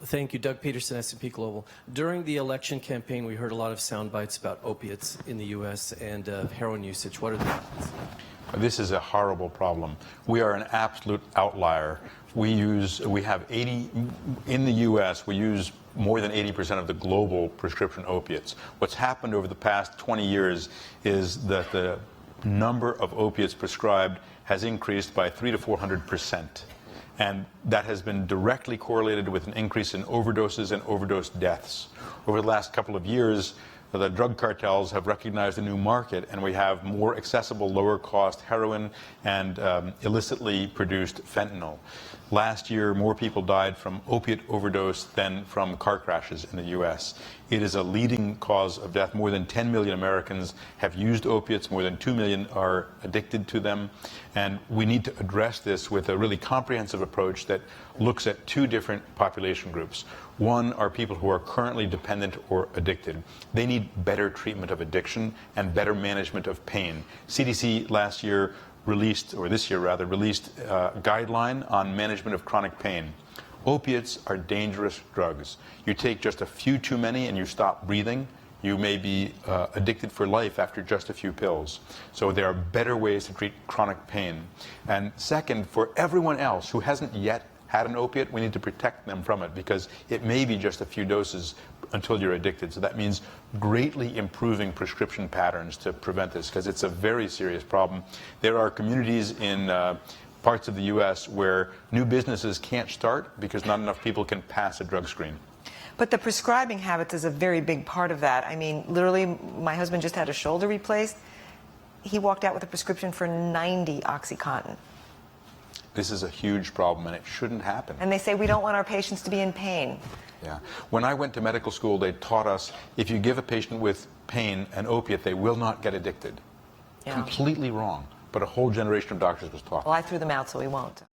Thank you. Doug Peterson, S&P Global. During the election campaign, we heard a lot of sound bites about opiates in the U.S. and heroin usage. What are the facts? This is a horrible problem. We are an absolute outlier. We have 80, in the U.S., we use more than 80% of the global prescription opiates. What's happened over the past 20 years is that the number of opiates prescribed has increased by 300 to 400%. And that has been directly correlated with an increase in overdoses and overdose deaths. Over the last couple of years, the drug cartels have recognized a new market, and we have more accessible, lower-cost heroin and illicitly produced fentanyl. Last year, more people died from opiate overdose than from car crashes in the U.S. It is a leading cause of death. More than 10 million Americans have used opiates. More than 2 million are addicted to them. And we need to address this with a really comprehensive approach that looks at two different population groups. One are people who are currently dependent or addicted. They need better treatment of addiction and better management of pain. CDC last year released, or this year rather, released a guideline on management of chronic pain. Opiates are dangerous drugs. You take just a few too many and you stop breathing. You may be addicted for life after just a few pills. So there are better ways to treat chronic pain. And second, for everyone else who hasn't yet had an opiate, we need to protect them from it, because it may be just a few doses until you're addicted. So that means greatly improving prescription patterns to prevent this, because it's a very serious problem. There are communities in parts of the U.S. where new businesses can't start because not enough people can pass a drug screen. But the prescribing habits is a very big part of that. I mean, literally, my husband just had a shoulder replaced. He walked out with a prescription for 90 OxyContin. This is a huge problem, and it shouldn't happen. And they say we don't want our patients to be in pain. Yeah. When I went to medical school, they taught us if you give a patient with pain an opiate, they will not get addicted. Yeah. Completely wrong. But a whole generation of doctors was taught. Well, I threw them out, so we won't.